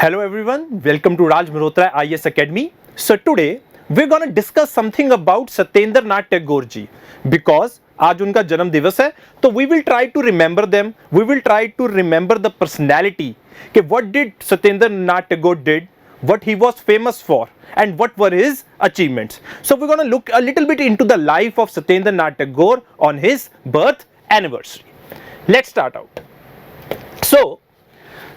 Hello everyone, welcome to Raj Mehrotra IAS Academy. So today we're going to discuss something about Satyendra Nath Tagore ji because आज उनका जन्म दिवस है तो we will try to remember them, we will try to remember the personality कि what did Satyendra Nath Tagore did, what he was famous for and what were his achievements. So we're going to look a little bit into the life of Satyendra Nath Tagore on his birth anniversary. Let's start out. So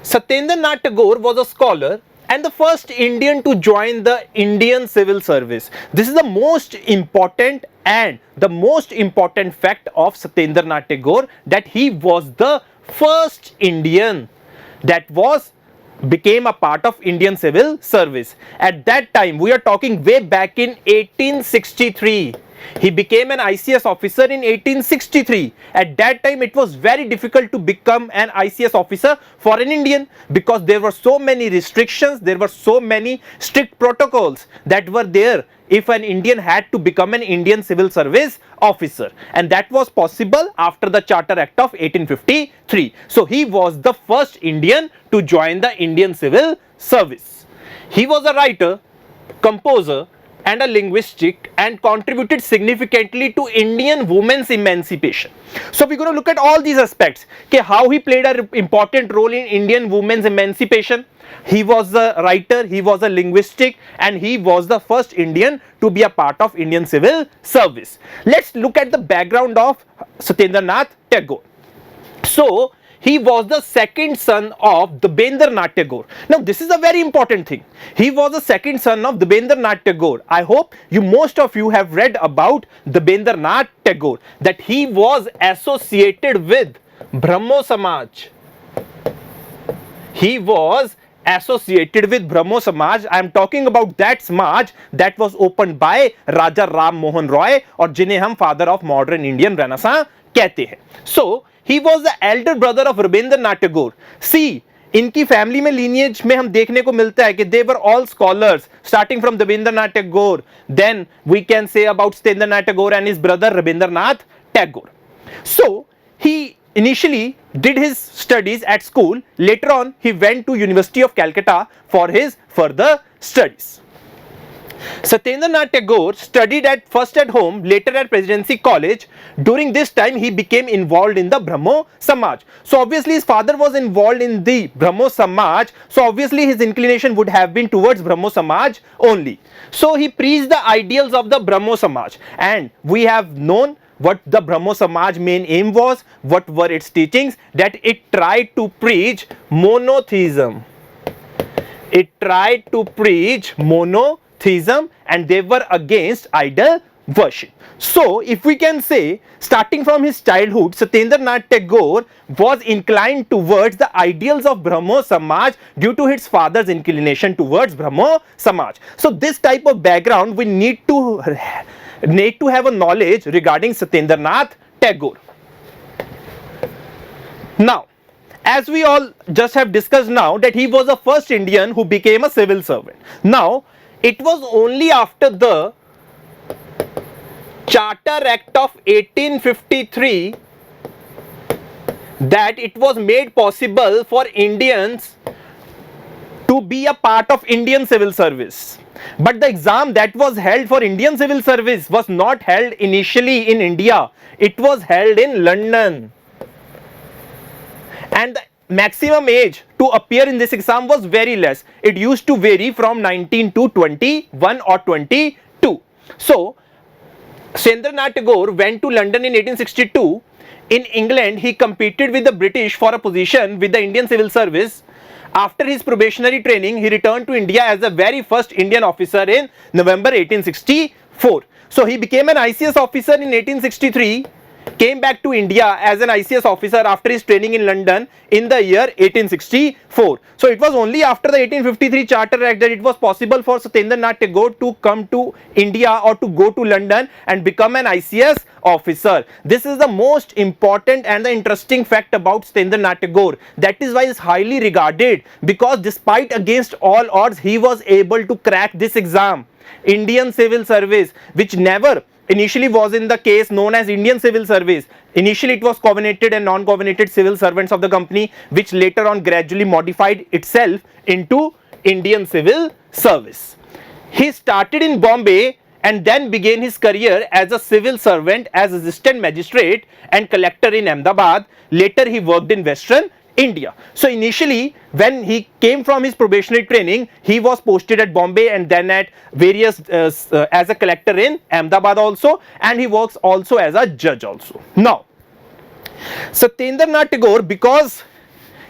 Satyendra Nath Tagore was a scholar and the first Indian to join the Indian Civil Service. This is the most important and the most important fact of Satyendra Nath Tagore, that he was the first Indian that became a part of Indian Civil Service. At that time, we are talking way back in 1863. He became an ICS officer in 1863. At that time, it was very difficult to become an ICS officer for an Indian because there were so many restrictions, there were so many strict protocols that were there if an Indian had to become an Indian Civil Service officer, and that was possible after the Charter Act of 1853. So he was the first Indian to join the Indian Civil Service. He was a writer, composer and a linguistic and contributed significantly to Indian women's emancipation. So we're going to look at all these aspects, how he played an important role in Indian women's emancipation. He was a writer, he was a linguistic and he was the first Indian to be a part of Indian Civil Service. Let's look at the background of Satyendra Nath Tagore. So he was the second son of Debendra Nath Tagore. Now this is a very important thing. He was the second son of Debendra Nath Tagore. I hope most of you have read about Debendra Nath Tagore, that he was associated with Brahmo Samaj. He was associated with Brahmo Samaj. I am talking about that Samaj that was opened by Raja Ram Mohan Roy, और जिन्हें हम father of modern Indian Renaissance कहते हैं. So he was the elder brother of Rabindranath Nath Tagore. See, इनकी family में lineage में हम देखने को मिलता है कि they were all scholars starting from Rabindranath Tagore. Then we can say about Satyendra Nath Tagore and his brother Rabindranath Tagore. So he initially did his studies at school. Later on he went to University of Calcutta for his further studies. Satyendra Nath Tagore studied first at home, later at Presidency College. During this time he became involved in the Brahmo Samaj. So obviously his father was involved in the Brahmo Samaj, so obviously his inclination would have been towards Brahmo Samaj only. So he preached the ideals of the Brahmo Samaj, and we have known what the Brahmo Samaj main aim was, what were its teachings, that it tried to preach monotheism. It tried to preach monotheism and they were against idol worship. So if we can say, starting from his childhood, Satyendra Nath Tagore was inclined towards the ideals of Brahmo Samaj due to his father's inclination towards Brahmo Samaj. So this type of background we need to have a knowledge regarding Satyendra Nath Tagore. Now, as we all just have discussed now, that he was the first Indian who became a civil servant. Now, it was only after the Charter Act of 1853 that it was made possible for Indians to be a part of Indian Civil Service. But the exam that was held for Indian Civil Service was not held initially in India. It was held in London. And the maximum age to appear in this exam was very less. It used to vary from 19 to 21 or 22. So Satyendra Nath Tagore went to London in 1862. In England, he competed with the British for a position with the Indian Civil Service. After his probationary training, he returned to India as the very first Indian officer in November 1864. So he became an ICS officer in 1863, came back to India as an ICS officer after his training in London in the year 1864. So it was only after the 1853 Charter Act that it was possible for Satyendra Nath Tagore to come to India or to go to London and become an ICS officer. This is the most important and the interesting fact about Satyendra Nath Tagore. That is why he is highly regarded, because despite against all odds he was able to crack this exam, Indian Civil Service, which never initially was in the case known as Indian Civil Service. Initially it was covenanted and non-covenanted civil servants of the company, which later on gradually modified itself into Indian Civil Service. He started in Bombay and then began his career as a civil servant as assistant magistrate and collector in Ahmedabad. Later he worked in Western India. So initially when he came from his probationary training, he was posted at Bombay and then at various as a collector in Ahmedabad also, and he works also as a judge also. Now Satyendra Nath Tagore, because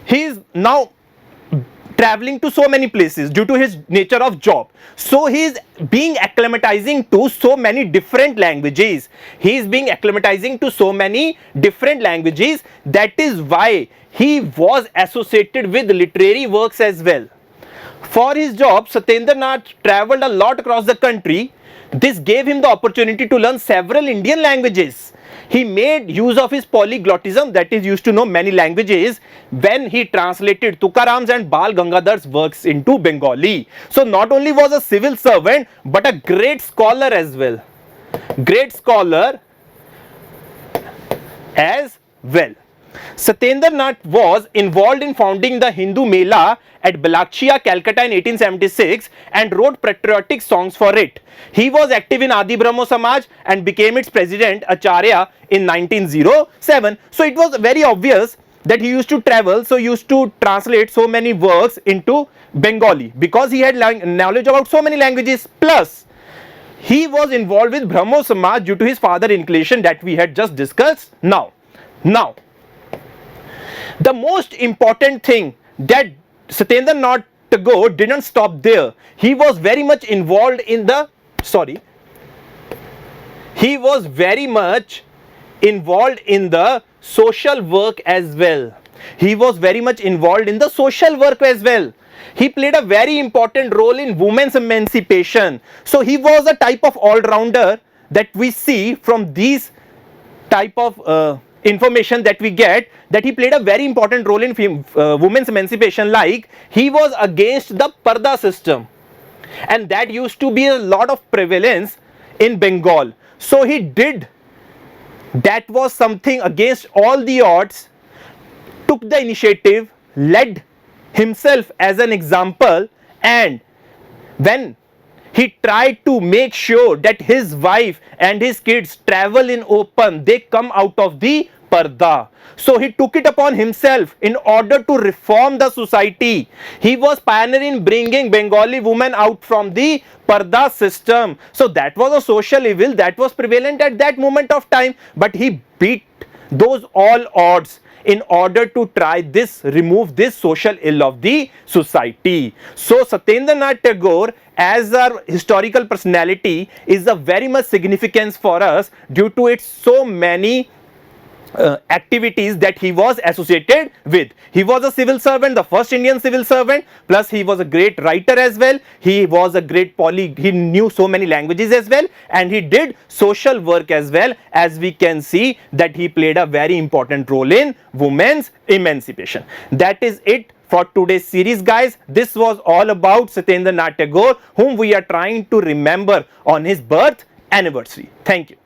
he is now traveling to so many places due to his nature of job, so he is being acclimatizing to so many different languages. He is being acclimatizing to so many different languages. That is why he was associated with literary works as well. For his job, Satyendra Nath traveled a lot across the country. This gave him the opportunity to learn several Indian languages. He made use of his polyglottism, that is, used to know many languages, when he translated Tukaram's and Bal Gangadhar's works into Bengali. So not only was a civil servant, but a great scholar as well. Great scholar as well. Satyendra Nath was involved in founding the Hindu Mela at Balakshia, Calcutta in 1876 and wrote patriotic songs for it. He was active in Adi Brahmo Samaj and became its president Acharya in 1907. So it was very obvious that he used to travel, so used to translate so many works into Bengali because he had knowledge about so many languages. Plus he was involved with Brahmo Samaj due to his father inclination that we had just discussed now. The most important thing that Satyendra Nath Tagore didn't stop there. He was very much involved in the social work as well. He played a very important role in women's emancipation. So he was a type of all-rounder that we see from these type of information that we get, that he played a very important role in women's emancipation. Like, he was against the Parda system, and that used to be a lot of prevalence in Bengal. So he did, that was something against all the odds, took the initiative, led himself as an example, and when he tried to make sure that his wife and his kids travel in open, they come out of the Parda. So he took it upon himself in order to reform the society. He was pioneer in bringing Bengali women out from the Parda system. So that was a social evil that was prevalent at that moment of time, but he beat those all odds in order to try this, remove this social ill of the society. So Satyendra Nath Tagore as a historical personality is a very much significance for us due to its so many activities that he was associated with. He was a civil servant, the first Indian civil servant, plus he was a great writer as well. He was a great he knew so many languages as well, and he did social work as well. As we can see that he played a very important role in women's emancipation. That is it for today's series, guys. This was all about Satyendra Nath Tagore, whom we are trying to remember on his birth anniversary. Thank you.